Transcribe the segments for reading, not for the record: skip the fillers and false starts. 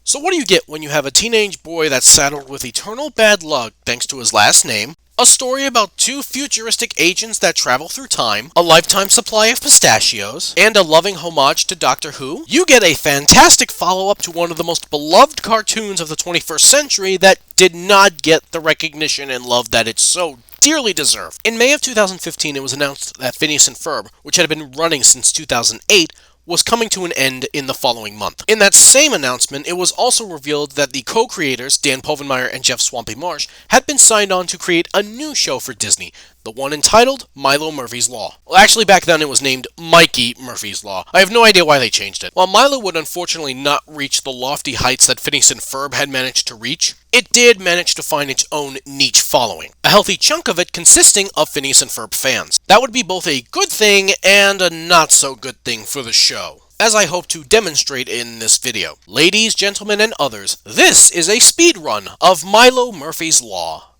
So what do you get when you have a teenage boy that's saddled with eternal bad luck thanks to his last name, a story about two futuristic agents that travel through time, a lifetime supply of pistachios, and a loving homage to Doctor Who? You get a fantastic follow-up to one of the most beloved cartoons of the 21st century that did not get the recognition and love that it so dearly deserved. In May of 2015, it was announced that Phineas and Ferb, which had been running since 2008, was coming to an end in the following month. In that same announcement, it was also revealed that the co-creators, Dan Poenmire and Jeff Swampy Marsh, had been signed on to create a new show for Disney, the one entitled Milo Murphy's Law. Well, actually back then it was named Mikey Murphy's Law. I have no idea why they changed it. While Milo would unfortunately not reach the lofty heights that Phineas and Ferb had managed to reach, it did manage to find its own niche following, a healthy chunk of it consisting of Phineas and Ferb fans. That would be both a good thing and a not-so-good thing for the show, as I hope to demonstrate in this video. Ladies, gentlemen, and others, this is a speed run of Milo Murphy's Law.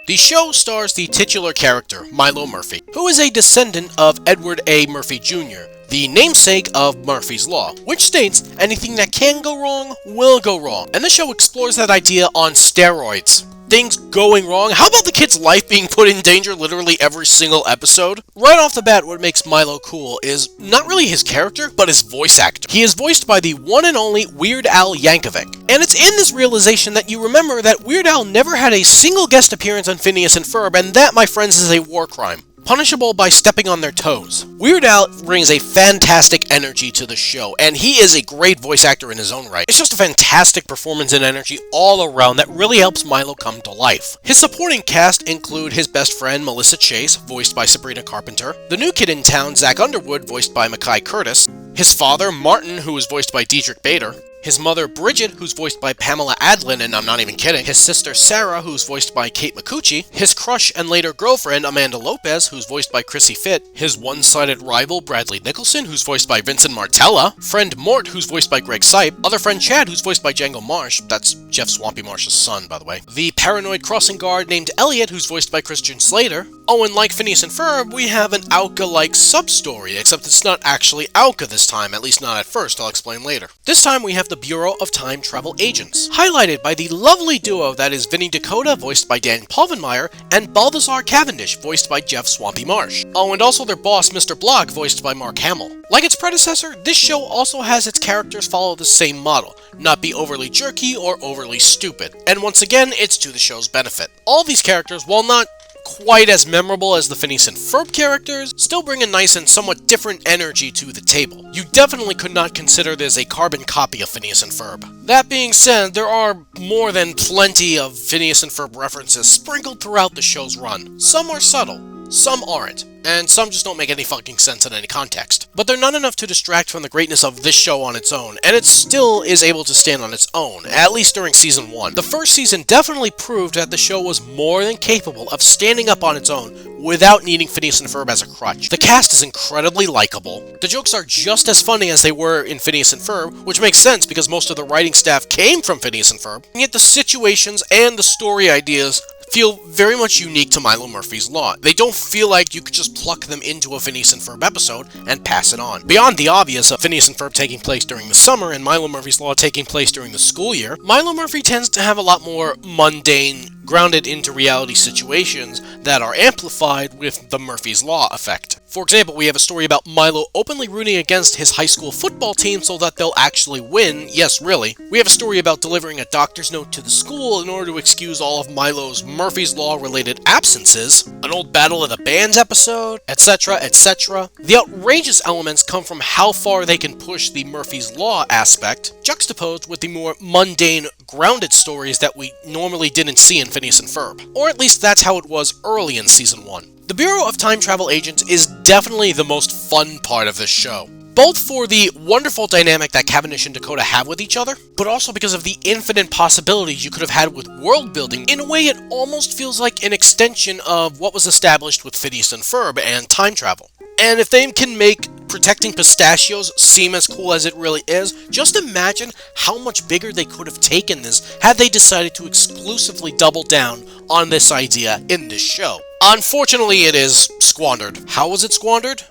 The show stars the titular character, Milo Murphy, who is a descendant of Edward A. Murphy Jr., the namesake of Murphy's Law, which states anything that can go wrong will go wrong. And the show explores that idea on steroids. Things going wrong? How about the kid's life being put in danger literally every single episode? Right off the bat, what makes Milo cool is not really his character, but his voice actor. He is voiced by the one and only Weird Al Yankovic. And it's in this realization that you remember that Weird Al never had a single guest appearance on Phineas and Ferb, and that, my friends, is a war crime, punishable by stepping on their toes. Weird Al brings a fantastic energy to the show, and he is a great voice actor in his own right. It's just a fantastic performance and energy all around that really helps Milo come to life. His supporting cast include his best friend Melissa Chase, voiced by Sabrina Carpenter, the new kid in town Zach Underwood, voiced by Mackay Curtis, his father Martin, who is voiced by Diedrich Bader, his mother Bridget, who's voiced by Pamela Adlon, and I'm not even kidding, his sister Sarah, who's voiced by Kate Micucci, his crush and later girlfriend Amanda Lopez, who's voiced by Chrissy Fitt, his one-sided rival Bradley Nicholson, who's voiced by Vincent Martella, friend Mort, who's voiced by Greg Sipe, other friend Chad, who's voiced by Django Marsh, that's Jeff Swampy Marsh's son, by the way, the paranoid crossing guard named Elliot, who's voiced by Christian Slater. Oh, and like Phineas and Ferb, we have an Auka-like sub-story, except it's not actually Auka this time, at least not at first, I'll explain later. This time we have the Bureau of Time Travel Agents, highlighted by the lovely duo that is Vinny Dakota, voiced by Dan Poenmire, and Balthazar Cavendish, voiced by Jeff Swampy Marsh. Oh, and also their boss, Mr. Block, voiced by Mark Hamill. Like its predecessor, this show also has its characters follow the same model, not be overly jerky or overly stupid, and once again, it's to the show's benefit. All these characters, while not quite as memorable as the Phineas and Ferb characters, still bring a nice and somewhat different energy to the table. You definitely could not consider this a carbon copy of Phineas and Ferb. That being said, there are more than plenty of Phineas and Ferb references sprinkled throughout the show's run. Some are subtle, some aren't, and some just don't make any fucking sense in any context. But they're not enough to distract from the greatness of this show on its own, and it still is able to stand on its own, at least during Season 1. The first season definitely proved that the show was more than capable of standing up on its own without needing Phineas and Ferb as a crutch. The cast is incredibly likable, the jokes are just as funny as they were in Phineas and Ferb, which makes sense because most of the writing staff came from Phineas and Ferb, and yet the situations and the story ideas feel very much unique to Milo Murphy's Law. They don't feel like you could just pluck them into a Phineas and Ferb episode and pass it on. Beyond the obvious of Phineas and Ferb taking place during the summer and Milo Murphy's Law taking place during the school year, Milo Murphy tends to have a lot more mundane, grounded into reality situations that are amplified with the Murphy's Law effect. For example, we have a story about Milo openly rooting against his high school football team so that they'll actually win. Yes, really. We have a story about delivering a doctor's note to the school in order to excuse all of Milo's Murphy's Law related absences, an old Battle of the Bands episode, etc., etc. The outrageous elements come from how far they can push the Murphy's Law aspect, juxtaposed with the more mundane, grounded stories that we normally didn't see in Phineas and Ferb. Or at least that's how it was early in Season 1. The Bureau of Time Travel Agents is definitely the most fun part of this show, both for the wonderful dynamic that Cavendish and Dakota have with each other, but also because of the infinite possibilities you could have had with world building. In a way, it almost feels like an extension of what was established with Phineas and Ferb and time travel. And if they can make protecting pistachios seem as cool as it really is, just imagine how much bigger they could have taken this had they decided to exclusively double down on this idea in this show. Unfortunately, it is squandered. How was it squandered?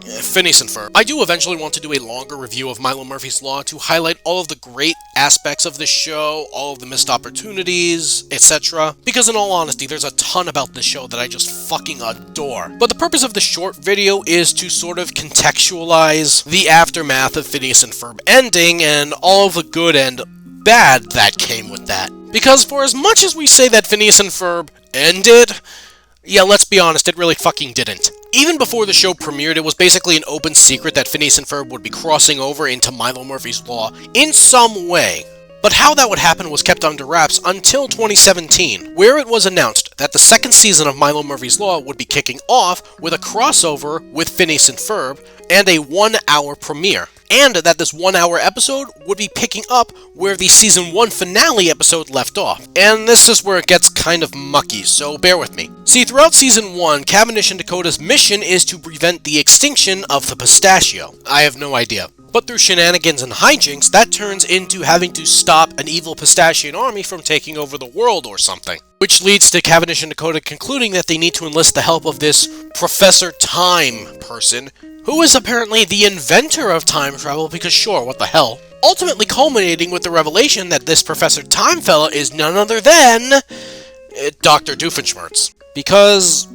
Phineas and Ferb. I do eventually want to do a longer review of Milo Murphy's Law to highlight all of the great aspects of this show, all of the missed opportunities, etc. Because in all honesty, there's a ton about this show that I just fucking adore. But the purpose of the short video is to sort of contextualize the aftermath of Phineas and Ferb ending and all of the good and bad that came with that. Because for as much as we say that Phineas and Ferb ended, yeah, let's be honest, it really fucking didn't. Even before the show premiered, it was basically an open secret that Phineas and Ferb would be crossing over into Milo Murphy's Law in some way. But how that would happen was kept under wraps until 2017, where it was announced that the second season of Milo Murphy's Law would be kicking off with a crossover with Phineas and Ferb and a 1-hour premiere. And that this 1-hour episode would be picking up where the Season 1 finale episode left off. And this is where it gets kind of mucky, so bear with me. See, throughout Season 1, Cavendish and Dakota's mission is to prevent the extinction of the pistachio. I have no idea. But through shenanigans and hijinks, that turns into having to stop an evil pistachian army from taking over the world or something. Which leads to Cavendish and Dakota concluding that they need to enlist the help of this Professor Time person, who is apparently the inventor of time travel, because sure, what the hell? Ultimately culminating with the revelation that this Professor Time fella is none other than Dr. Doofenshmirtz. Because,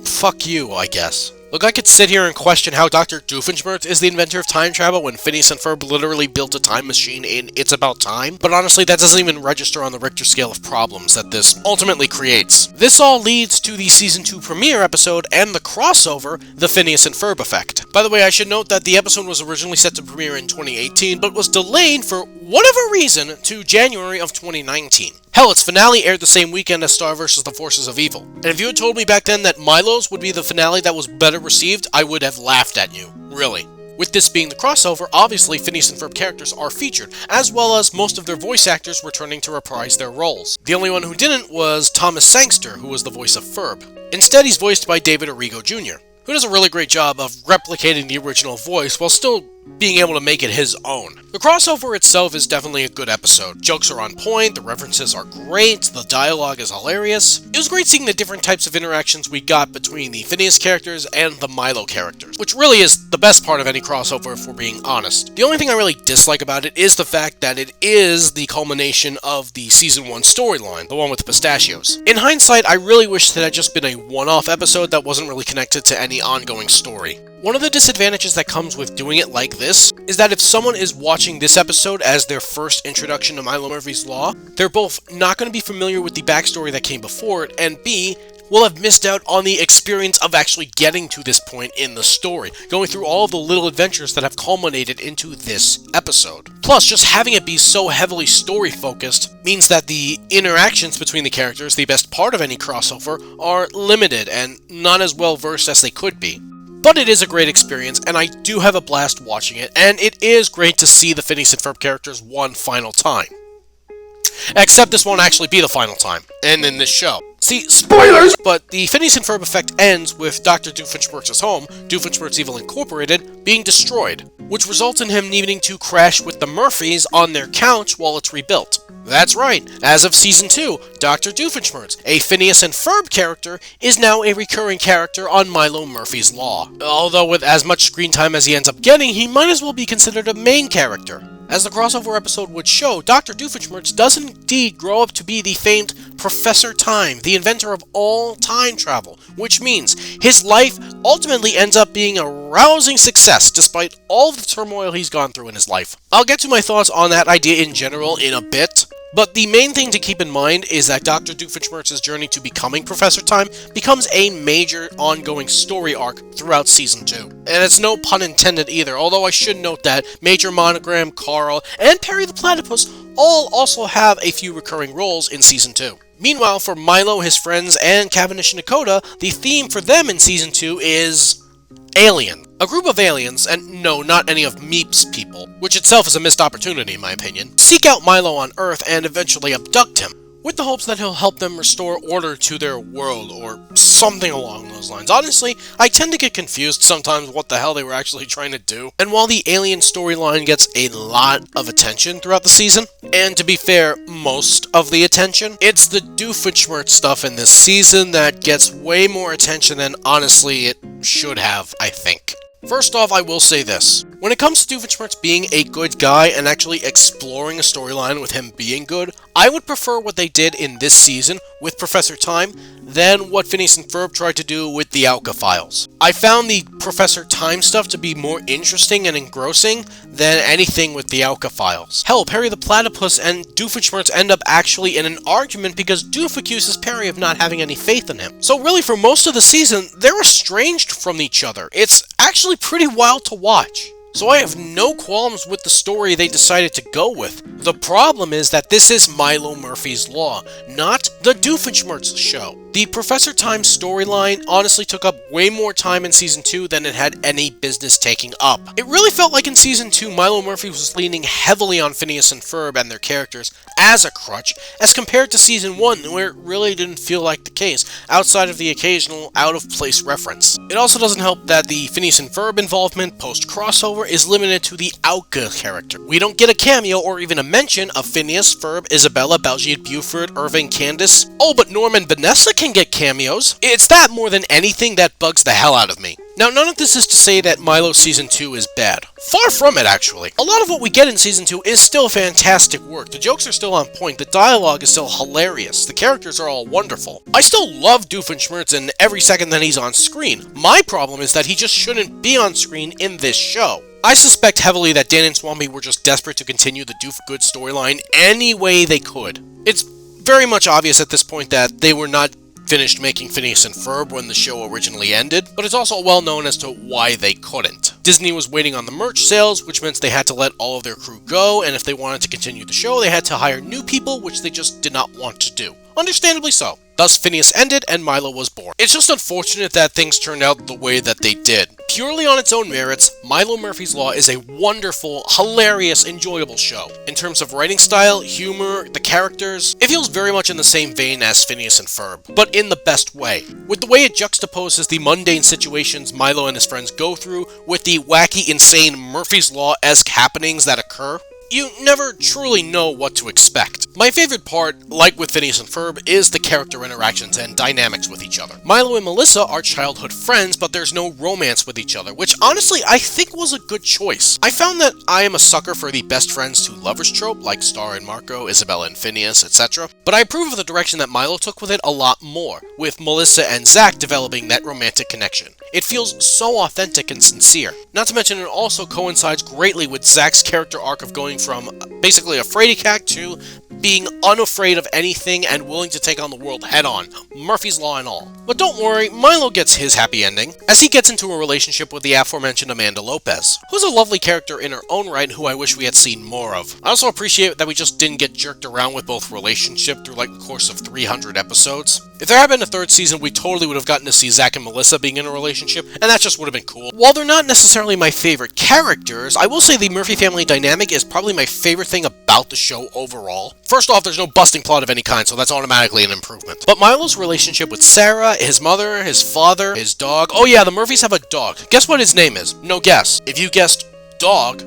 fuck you, I guess. Look, I could sit here and question how Dr. Doofenshmirtz is the inventor of time travel when Phineas and Ferb literally built a time machine in It's About Time, but honestly that doesn't even register on the Richter scale of problems that this ultimately creates. This all leads to the Season 2 premiere episode and the crossover, The Phineas and Ferb Effect. By the way, I should note that the episode was originally set to premiere in 2018, but was delayed for whatever reason to January of 2019. Hell, its finale aired the same weekend as Star vs. the Forces of Evil. And if you had told me back then that Milo's would be the finale that was better received, I would have laughed at you. Really. With this being the crossover, obviously Phineas and Ferb characters are featured, as well as most of their voice actors returning to reprise their roles. The only one who didn't was Thomas Sangster, who was the voice of Ferb. Instead, he's voiced by David Arrigo Jr., who does a really great job of replicating the original voice while still being able to make it his own. The crossover itself is definitely a good episode. Jokes are on point, the references are great, the dialogue is hilarious. It was great seeing the different types of interactions we got between the Phineas characters and the Milo characters, which really is the best part of any crossover if we're being honest. The only thing I really dislike about it is the fact that it is the culmination of the Season 1 storyline, the one with the pistachios. In hindsight, I really wish that it had just been a one-off episode that wasn't really connected to any ongoing story. One of the disadvantages that comes with doing it like this is that if someone is watching this episode as their first introduction to Milo Murphy's Law, they're both not going to be familiar with the backstory that came before it, and B, will have missed out on the experience of actually getting to this point in the story, going through all of the little adventures that have culminated into this episode. Plus, just having it be so heavily story-focused means that the interactions between the characters, the best part of any crossover, are limited and not as well-versed as they could be. But it is a great experience, and I do have a blast watching it, and it is great to see the Phineas and Ferb characters one final time. Except this won't actually be the final time, and in this show. See, spoilers! But the Phineas and Ferb effect ends with Dr. Doofenshmirtz's home, Doofenshmirtz Evil Incorporated, being destroyed, which results in him needing to crash with the Murphys on their couch while it's rebuilt. That's right, as of Season 2, Dr. Doofenshmirtz, a Phineas and Ferb character, is now a recurring character on Milo Murphy's Law. Although with as much screen time as he ends up getting, he might as well be considered a main character. As the crossover episode would show, Dr. Doofenshmirtz does indeed grow up to be the famed Professor Time, the inventor of all time travel, which means his life ultimately ends up being a rousing success despite all the turmoil he's gone through in his life. I'll get to my thoughts on that idea in general in a bit, but the main thing to keep in mind is that Dr. Doofenshmirtz's journey to becoming Professor Time becomes a major ongoing story arc throughout Season 2. And it's no pun intended either, although I should note that Major Monogram, Carl, and Perry the Platypus all also have a few recurring roles in Season 2. Meanwhile, for Milo, his friends, and Cavendish and Dakota, the theme for them in Season 2 is Alien. A group of aliens, and no, not any of Meep's people, which itself is a missed opportunity in my opinion, seek out Milo on Earth and eventually abduct him, with the hopes that he'll help them restore order to their world, or something along those lines. Honestly, I tend to get confused sometimes what the hell they were actually trying to do. And while the alien storyline gets a lot of attention throughout the season, and to be fair, most of the attention, it's the Doofenshmirtz stuff in this season that gets way more attention than honestly it should have, I think. First off, I will say this. When it comes to Doofenshmirtz being a good guy and actually exploring a storyline with him being good, I would prefer what they did in this season with Professor Time than what Phineas and Ferb tried to do with the Alka Files. I found the Professor Time stuff to be more interesting and engrossing than anything with the Alka Files. Hell, Perry the Platypus and Doofenshmirtz end up actually in an argument because Doof accuses Perry of not having any faith in him. So really, for most of the season, they're estranged from each other. It's actually pretty wild to watch. So I have no qualms with the story they decided to go with. The problem is that this is Milo Murphy's Law, not the Doofenshmirtz show. The Professor Time storyline honestly took up way more time in Season 2 than it had any business taking up. It really felt like in Season 2, Milo Murphy was leaning heavily on Phineas and Ferb and their characters as a crutch, as compared to Season 1, where it really didn't feel like the case, outside of the occasional out-of-place reference. It also doesn't help that the Phineas and Ferb involvement post-crossover is limited to the Alka character. We don't get a cameo or even a mention of Phineas, Ferb, Isabella, Baljeet, Buford, Irving, Candace. Oh, but Norm and Vanessa can get cameos. It's that more than anything that bugs the hell out of me. Now, none of this is to say that Milo Season 2 is bad. Far from it, actually. A lot of what we get in Season 2 is still fantastic work. The jokes are still on point, the dialogue is still hilarious, the characters are all wonderful. I still love Doofenshmirtz in every second that he's on screen. My problem is that he just shouldn't be on screen in this show. I suspect heavily that Dan and Swampy were just desperate to continue the Doof Good storyline any way they could. It's very much obvious at this point that they were not finished making Phineas and Ferb when the show originally ended, but it's also well known as to why they couldn't. Disney was waiting on the merch sales, which meant they had to let all of their crew go, and if they wanted to continue the show, they had to hire new people, which they just did not want to do. Understandably so. Thus, Phineas ended and Milo was born. It's just unfortunate that things turned out the way that they did. Purely on its own merits, Milo Murphy's Law is a wonderful, hilarious, enjoyable show. In terms of writing style, humor, the characters, it feels very much in the same vein as Phineas and Ferb, but in the best way. With the way it juxtaposes the mundane situations Milo and his friends go through with the wacky, insane Murphy's Law-esque happenings that occur, you never truly know what to expect. My favorite part, like with Phineas and Ferb, is the character interactions and dynamics with each other. Milo and Melissa are childhood friends, but there's no romance with each other, which honestly I think was a good choice. I found that I am a sucker for the best friends to lovers trope, like Star and Marco, Isabella and Phineas, etc. But I approve of the direction that Milo took with it a lot more, with Melissa and Zach developing that romantic connection. It feels so authentic and sincere. Not to mention it also coincides greatly with Zach's character arc of going from basically a fraidy cat to being unafraid of anything and willing to take on the world head-on, Murphy's Law and all. But don't worry, Milo gets his happy ending, as he gets into a relationship with the aforementioned Amanda Lopez, who's a lovely character in her own right who I wish we had seen more of. I also appreciate that we just didn't get jerked around with both relationship through like the course of 300 episodes. If there had been a third season, we totally would have gotten to see Zach and Melissa being in a relationship, and that just would have been cool. While they're not necessarily my favorite characters, I will say the Murphy family dynamic is probably my favorite thing about the show overall. First off, there's no busting plot of any kind, so that's automatically an improvement. But Milo's relationship with Sarah, his mother, his father, his dog... Oh yeah, the Murphys have a dog. Guess what his name is? No guess. If you guessed dog,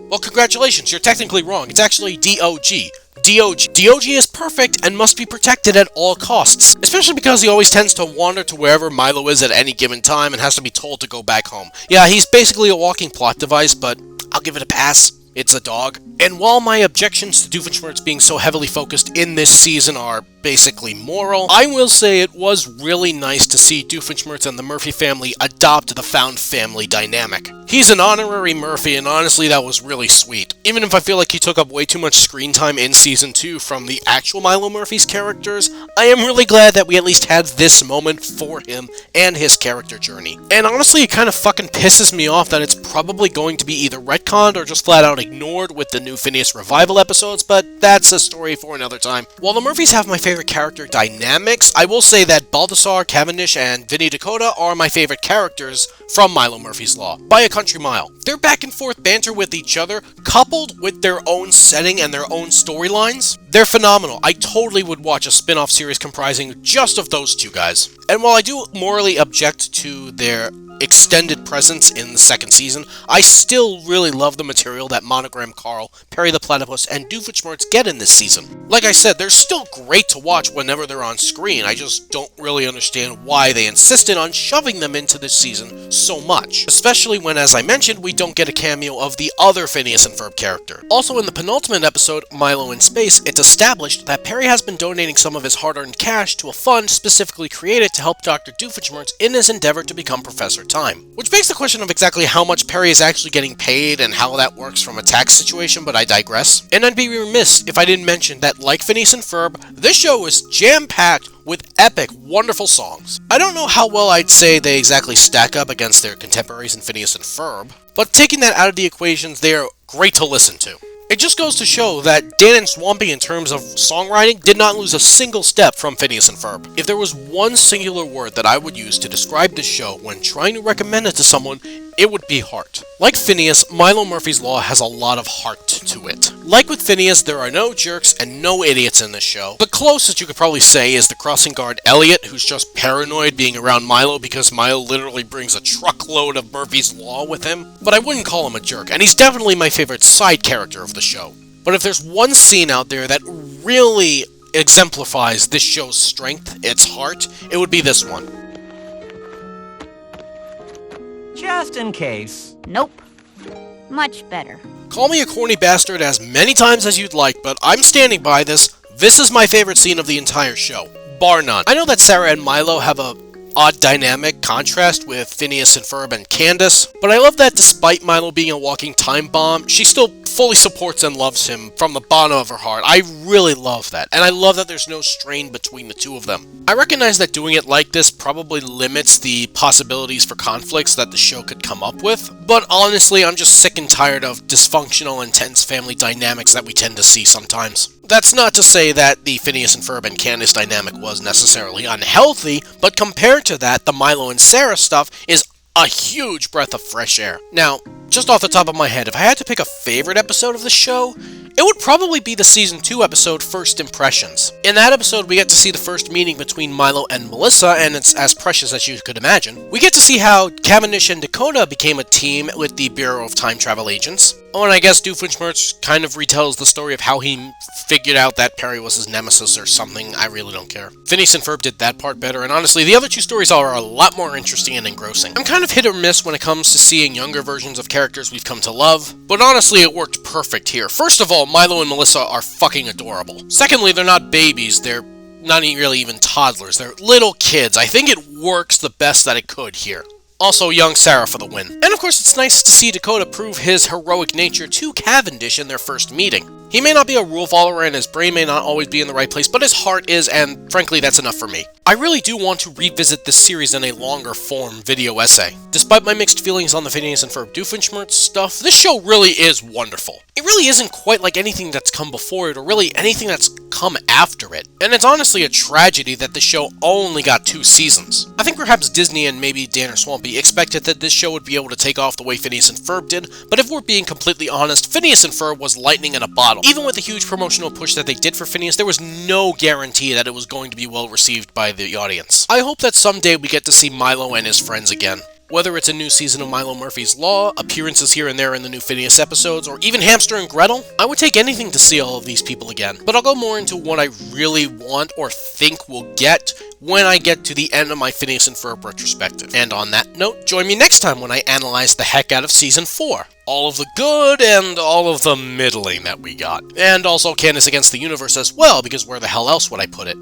well, congratulations, you're technically wrong. It's actually D-O-G. D.O.G. D.O.G. is perfect and must be protected at all costs, especially because he always tends to wander to wherever Milo is at any given time and has to be told to go back home. Yeah, he's basically a walking plot device, but I'll give it a pass. It's a dog. And while my objections to Doofenshmirtz being so heavily focused in this season are basically moral, I will say it was really nice to see Doofenshmirtz and the Murphy family adopt the found family dynamic. He's an honorary Murphy, and honestly that was really sweet. Even if I feel like he took up way too much screen time in Season 2 from the actual Milo Murphy's characters, I am really glad that we at least had this moment for him and his character journey. And honestly, it kind of fucking pisses me off that it's probably going to be either retconned or just flat out ignored with the new Phineas revival episodes, but that's a story for another time. While the Murphys have my favorite character dynamics, I will say that Balthazar, Cavendish, and Vinny Dakota are my favorite characters from Milo Murphy's Law, by a country mile. Their back and forth banter with each other, coupled with their own setting and their own storylines, they're phenomenal. I totally would watch a spin-off series comprising just of those two guys. And while I do morally object to their extended presence in the second season, I still really love the material that Monogram Carl, Perry the Platypus, and Doofenshmirtz get in this season. Like I said, they're still great to watch whenever they're on screen. I just don't really understand why they insisted on shoving them into this season so much, especially when, as I mentioned, we don't get a cameo of the other Phineas and Ferb character. Also, in the penultimate episode, Milo in Space, it's established that Perry has been donating some of his hard-earned cash to a fund specifically created to help Dr. Doofenshmirtz in his endeavor to become Professor Time. Which begs the question of exactly how much Perry is actually getting paid and how that works from a tax situation, but I digress. And I'd be remiss if I didn't mention that, like Phineas and Ferb, this show is jam-packed with epic, wonderful songs. I don't know how well I'd say they exactly stack up against their contemporaries in Phineas and Ferb, but taking that out of the equations, they are great to listen to. It just goes to show that Dan and Swampy, in terms of songwriting, did not lose a single step from Phineas and Ferb. If there was one singular word that I would use to describe this show when trying to recommend it to someone, it would be heart. Like Phineas, Milo Murphy's Law has a lot of heart to it. Like with Phineas, there are no jerks and no idiots in this show. The closest you could probably say is the crossing guard Elliot, who's just paranoid being around Milo because Milo literally brings a truckload of Murphy's Law with him. But I wouldn't call him a jerk, and he's definitely my favorite side character of the show. But if there's one scene out there that really exemplifies this show's strength, its heart, it would be this one. Just in case. Nope. Much better. Call me a corny bastard as many times as you'd like, but I'm standing by this. This is my favorite scene of the entire show. Bar none. I know that Sarah and Milo have a odd dynamic contrast with Phineas and Ferb and Candace, but I love that despite Milo being a walking time bomb, she still fully supports and loves him from the bottom of her heart. I really love that, and I love that there's no strain between the two of them. I recognize that doing it like this probably limits the possibilities for conflicts that the show could come up with, but honestly, I'm just sick and tired of dysfunctional, intense family dynamics that we tend to see sometimes. That's not to say that the Phineas and Ferb and Candace dynamic was necessarily unhealthy, but compared to that, the Milo and Sarah stuff is a huge breath of fresh air. Now, just off the top of my head, if I had to pick a favorite episode of the show, it would probably be the Season 2 episode, First Impressions. In that episode, we get to see the first meeting between Milo and Melissa, and it's as precious as you could imagine. We get to see how Cavendish and Dakota became a team with the Bureau of Time Travel Agents. Oh, and I guess Doofenshmirtz kind of retells the story of how he figured out that Perry was his nemesis or something. I really don't care. Phineas and Ferb did that part better, and honestly, the other two stories are a lot more interesting and engrossing. I'm kind of hit or miss when it comes to seeing younger versions of characters we've come to love, but honestly, it worked perfect here. First of all, Milo and Melissa are fucking adorable. Secondly, they're not babies, they're not really even toddlers, they're little kids. I think it works the best that it could here. Also, young Sarah for the win. And of course, it's nice to see Dakota prove his heroic nature to Cavendish in their first meeting. He may not be a rule follower and his brain may not always be in the right place, but his heart is, and frankly, that's enough for me. I really do want to revisit this series in a longer form video essay. Despite my mixed feelings on the Phineas and Ferb Doofenshmirtz stuff, this show really is wonderful. It really isn't quite like anything that's come before it, or really anything that's come after it. And it's honestly a tragedy that the show only got 2 seasons. I think perhaps Disney and maybe Dan or Swampy expected that this show would be able to take off the way Phineas and Ferb did, but if we're being completely honest, Phineas and Ferb was lightning in a bottle. Even with the huge promotional push that they did for Phineas, there was no guarantee that it was going to be well received by the audience. I hope that someday we get to see Milo and his friends again. Whether it's a new season of Milo Murphy's Law, appearances here and there in the new Phineas episodes, or even Hamster and Gretel, I would take anything to see all of these people again. But I'll go more into what I really want or think we'll get when I get to the end of my Phineas and Ferb retrospective. And on that note, join me next time when I analyze the heck out of Season 4. All of the good and all of the middling that we got. And also Candace Against the Universe as well, because where the hell else would I put it?